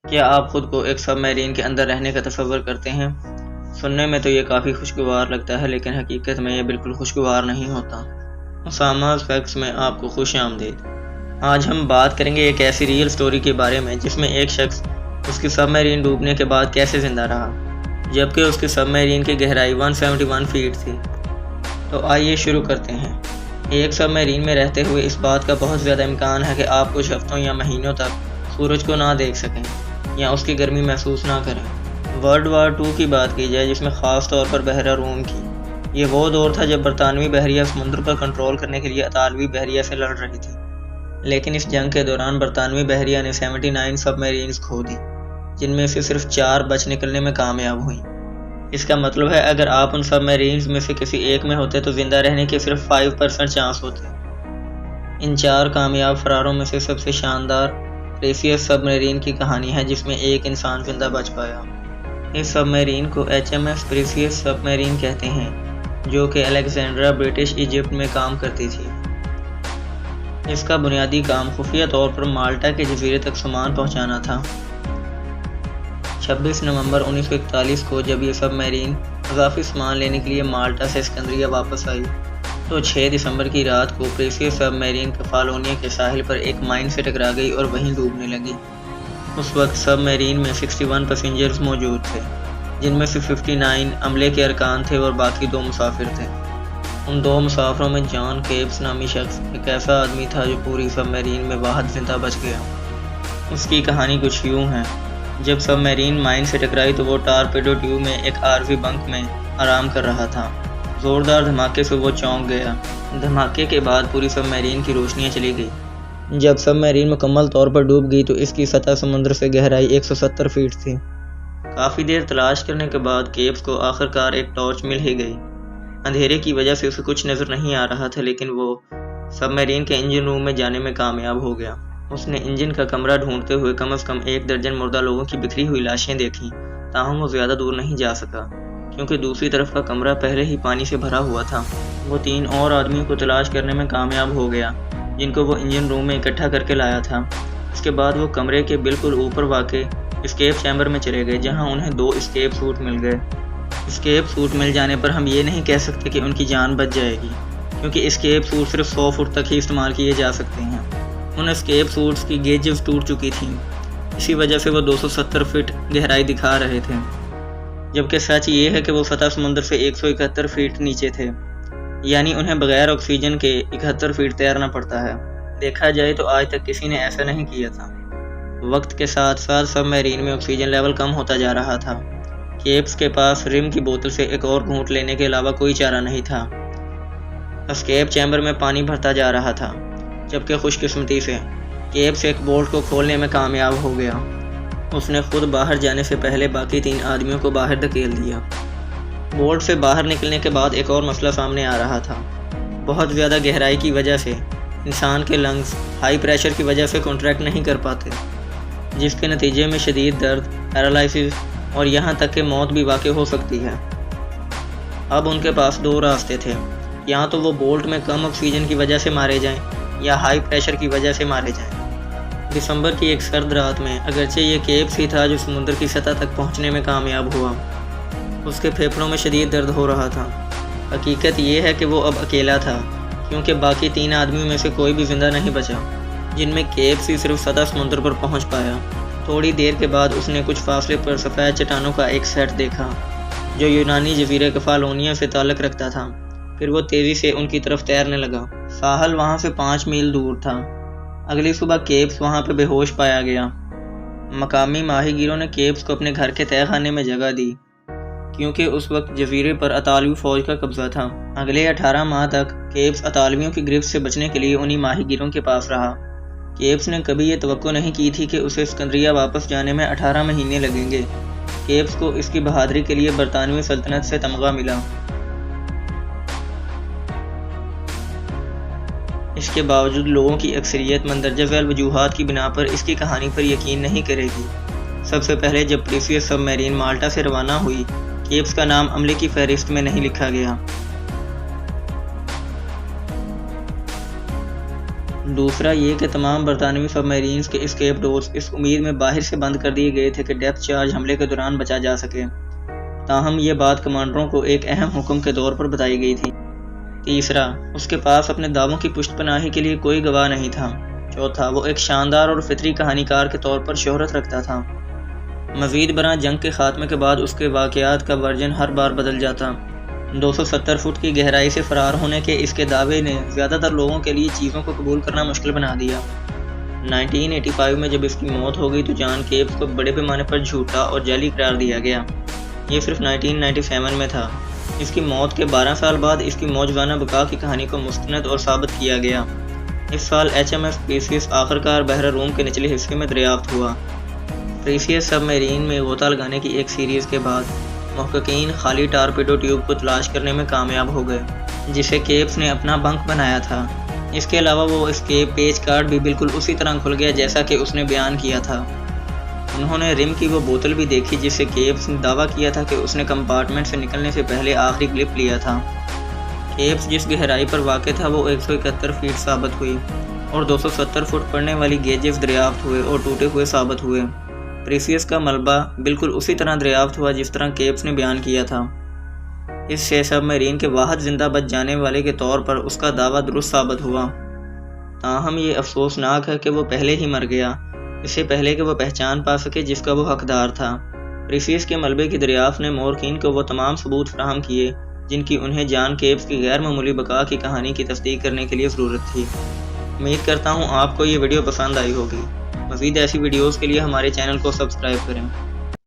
کیا آپ خود کو ایک سب میرین کے اندر رہنے کا تصور کرتے ہیں؟ سننے میں تو یہ کافی خوشگوار لگتا ہے، لیکن حقیقت میں یہ بالکل خوشگوار نہیں ہوتا۔ اسامہ فیکٹس میں آپ کو خوش آمدید۔ آج ہم بات کریں گے ایک ایسی ریئل سٹوری کے بارے میں جس میں ایک شخص اس کی سب میرین ڈوبنے کے بعد کیسے زندہ رہا، جبکہ اس کی سب میرین کی گہرائی 171 فیٹ تھی۔ تو آئیے شروع کرتے ہیں۔ ایک سب میرین میں رہتے ہوئے اس بات کا بہت زیادہ امکان ہے کہ آپ کچھ ہفتوں یا مہینوں تک سورج کو نہ دیکھ سکیں یا اس کی گرمی محسوس نہ کریں۔ ورلڈ وار 2 کی بات کی جائے، جس میں خاص طور پر بحیرہ روم کی، یہ وہ دور تھا جب برطانوی بحریہ سمندر پر کنٹرول کرنے کے لیے اطالوی بحریہ سے لڑ رہی تھی، لیکن اس جنگ کے دوران برطانوی بحریہ نے 79 سب میرینز کھو دی، جن میں سے صرف 4 بچ نکلنے میں کامیاب ہوئیں۔ اس کا مطلب ہے اگر آپ ان سب میرینز میں سے کسی ایک میں ہوتے تو زندہ رہنے کے صرف 5% چانس ہوتے۔ ان 4 کامیاب فراروں میں سے سب سے شاندار پریسیس سب میرین کی کہانی ہے، جس میں ایک انسان زندہ بچ پایا۔ اس سب میرین کو HMS پریسیس سب میرین کہتے ہیں، جو کہ الیگزینڈرا برٹش ایجپٹ میں کام کرتی تھی۔ اس کا بنیادی کام خفیہ طور پر مالٹا کے جزیرے تک سامان پہنچانا تھا۔ 26 نومبر 1941 کو جب یہ سب میرین اضافی سامان لینے کے لیے مالٹا سے اسکندریہ واپس آئی تو 6 دسمبر کی رات کو پریسیس سب میرین کفالونیا کے ساحل پر ایک مائن سے ٹکرا گئی اور وہیں ڈوبنے لگی۔ اس وقت سب میرین میں 61 پیسنجرز موجود تھے، جن میں سے 59 عملے کے ارکان تھے اور باقی 2 مسافر تھے۔ ان 2 مسافروں میں جان کیپس نامی شخص ایک ایسا آدمی تھا جو پوری سب میرین میں واحد زندہ بچ گیا۔ اس کی کہانی کچھ یوں ہے۔ جب سب میرین مائن سے ٹکرائی تو وہ ٹارپیڈو ٹیوب میں ایک عارضی بنک میں آرام کر رہا تھا۔ زوردار دھماکے سے وہ چونک گیا۔ دھماکے کے بعد پوری سب میرین کی روشنیاں چلی گئی۔ جب سب میرین مکمل طور پر ڈوب گئی تو اس کی سطح سمندر سے گہرائی 170 فیٹ تھی۔ کافی دیر تلاش کرنے کے بعد کیپس کو آخرکار ایک ٹارچ مل ہی گئی۔ اندھیرے کی وجہ سے اسے کچھ نظر نہیں آ رہا تھا، لیکن وہ سب میرین کے انجن روم میں جانے میں کامیاب ہو گیا۔ اس نے انجن کا کمرہ ڈھونڈتے ہوئے کم از کم 1 درجن مردہ لوگوں کی بکھری ہوئی لاشیں دیکھیں، تاہم وہ زیادہ دور نہیں جا سکا کیونکہ دوسری طرف کا کمرہ پہلے ہی پانی سے بھرا ہوا تھا۔ وہ 3 اور آدمیوں کو تلاش کرنے میں کامیاب ہو گیا، جن کو وہ انجن روم میں اکٹھا کر کے لایا تھا۔ اس کے بعد وہ کمرے کے بالکل اوپر واقع اسکیپ چیمبر میں چلے گئے، جہاں انہیں 2 اسکیپ سوٹ مل گئے۔ اسکیپ سوٹ مل جانے پر ہم یہ نہیں کہہ سکتے کہ ان کی جان بچ جائے گی، کیونکہ اسکیپ سوٹ صرف 100 فٹ تک ہی استعمال کیے جا سکتے ہیں۔ ان اسکیپ سوٹس کی گیجز ٹوٹ چکی تھیں، اسی وجہ سے وہ 270 فٹ گہرائی دکھا رہے تھے، جبکہ سچ یہ ہے کہ وہ سطح سمندر سے 171 فیٹ نیچے تھے، یعنی انہیں بغیر آکسیجن کے 71 فیٹ تیرنا پڑتا ہے۔ دیکھا جائے تو آج تک کسی نے ایسا نہیں کیا تھا۔ وقت کے ساتھ ساتھ سب میرین میں آکسیجن لیول کم ہوتا جا رہا تھا۔ کیپس کے پاس رم کی بوتل سے ایک اور گھونٹ لینے کے علاوہ کوئی چارہ نہیں تھا۔ اسکیپ چیمبر میں پانی بھرتا جا رہا تھا، جبکہ خوش قسمتی سے کیپس ایک بولٹ کو کھولنے میں کامیاب ہو گیا۔ اس نے خود باہر جانے سے پہلے باقی 3 آدمیوں کو باہر دھکیل دیا۔ بولٹ سے باہر نکلنے کے بعد ایک اور مسئلہ سامنے آ رہا تھا۔ بہت زیادہ گہرائی کی وجہ سے انسان کے لنگز ہائی پریشر کی وجہ سے کنٹریکٹ نہیں کر پاتے، جس کے نتیجے میں شدید درد، پیرالائسس اور یہاں تک کہ موت بھی واقع ہو سکتی ہے۔ اب ان کے پاس 2 راستے تھے، یا تو وہ بولٹ میں کم آکسیجن کی وجہ سے مارے جائیں یا ہائی پریشر کی وجہ سے مارے جائیں۔ دسمبر کی ایک سرد رات میں اگرچہ یہ کیپس ہی تھا جو سمندر کی سطح تک پہنچنے میں کامیاب ہوا، اس کے پھیپھڑوں میں شدید درد ہو رہا تھا۔ حقیقت یہ ہے کہ وہ اب اکیلا تھا، کیونکہ باقی 3 آدمیوں میں سے کوئی بھی زندہ نہیں بچا، جن میں کیپس ہی صرف سطح سمندر پر پہنچ پایا۔ تھوڑی دیر کے بعد اس نے کچھ فاصلے پر سفید چٹانوں کا ایک سیٹ دیکھا جو یونانی جزیرے کفالونیا سے تعلق رکھتا تھا۔ پھر وہ تیزی سے ان کی طرف تیرنے لگا۔ ساحل وہاں سے 5 میل دور تھا۔ اگلی صبح کیپس وہاں پہ بے ہوش پایا گیا۔ مقامی ماہی گیروں نے کیپس کو اپنے گھر کے تہہ خانے میں جگہ دی، کیونکہ اس وقت جزیرے پر اطالوی فوج کا قبضہ تھا۔ اگلے 18 ماہ تک کیپس اطالویوں کی گرفت سے بچنے کے لیے انہی ماہی گیروں کے پاس رہا۔ کیپس نے کبھی یہ توقع نہیں کی تھی کہ اسے اسکندریہ واپس جانے میں 18 مہینے لگیں گے۔ کیپس کو اس کی بہادری کے لیے برطانوی سلطنت سے تمغہ ملا۔ اس کے باوجود لوگوں کی اکثریت مندرجہ ذیل وجوہات کی بنا پر اس کی کہانی پر یقین نہیں کرے گی۔ سب سے پہلے جب پریسیس سب میرین مالٹا سے روانہ ہوئی، کیپس کا نام عملے کی فہرست میں نہیں لکھا گیا۔ دوسرا یہ کہ تمام برطانوی سب میرینز کے اسکیپ ڈورز اس امید میں باہر سے بند کر دیے گئے تھے کہ ڈیپتھ چارج حملے کے دوران بچا جا سکے، تاہم یہ بات کمانڈروں کو ایک اہم حکم کے طور پر بتائی گئی تھی۔ تیسرا، اس کے پاس اپنے دعووں کی پشت پناہی کے لیے کوئی گواہ نہیں تھا۔ چوتھا، وہ ایک شاندار اور فطری کہانی کار کے طور پر شہرت رکھتا تھا۔ مزید برآں جنگ کے خاتمے کے بعد اس کے واقعات کا ورژن ہر بار بدل جاتا۔ 270 فٹ کی گہرائی سے فرار ہونے کے اس کے دعوے نے زیادہ تر لوگوں کے لیے چیزوں کو قبول کرنا مشکل بنا دیا۔ 1985 میں جب اس کی موت ہو گئی تو جان کیبس کو بڑے پیمانے پر جھوٹا اور جعلی قرار دیا گیا۔ یہ صرف 1997 میں تھا۔ اس کی موت کے 12 سال بعد اس کی موجودہ بقا کی کہانی کو مستند اور ثابت کیا گیا۔ اس سال HMS پریسیس آخرکار بحر روم کے نچلے حصے میں دریافت ہوا۔ پریسیس سب میرین میں غوطہ لگانے کی ایک سیریز کے بعد محققین خالی ٹارپیڈو ٹیوب کو تلاش کرنے میں کامیاب ہو گئے، جسے کیبس نے اپنا بنک بنایا تھا۔ اس کے علاوہ وہ اسکیپ پیچ کارڈ بھی بالکل اسی طرح کھل گیا جیسا کہ اس نے بیان کیا تھا۔ انہوں نے رم کی وہ بوتل بھی دیکھی جس سے کیبس نے دعویٰ کیا تھا کہ اس نے کمپارٹمنٹ سے نکلنے سے پہلے آخری کلپ لیا تھا۔ کیبس جس گہرائی پر واقع تھا وہ 171 فیٹ ثابت ہوئی اور 270 فٹ پڑنے والی گیجز دریافت ہوئے اور ٹوٹے ہوئے ثابت ہوئے۔ پریسیس کا ملبہ بالکل اسی طرح دریافت ہوا جس طرح کیبس نے بیان کیا تھا۔ اس سے سب میرین کے واحد زندہ بچ جانے والے کے طور پر اس کا دعویٰ درست ثابت ہوا۔ تاہم یہ افسوسناک ہے کہ وہ پہلے ہی مر گیا، اس سے پہلے کہ وہ پہچان پا سکے جس کا وہ حقدار تھا۔ پریسیس کے ملبے کی دریافت نے مورخین کو وہ تمام ثبوت فراہم کیے جن کی انہیں جان کیبس کی غیر معمولی بقا کی کہانی کی تصدیق کرنے کے لیے ضرورت تھی۔ امید کرتا ہوں آپ کو یہ ویڈیو پسند آئی ہوگی۔ مزید ایسی ویڈیوز کے لیے ہمارے چینل کو سبسکرائب کریں۔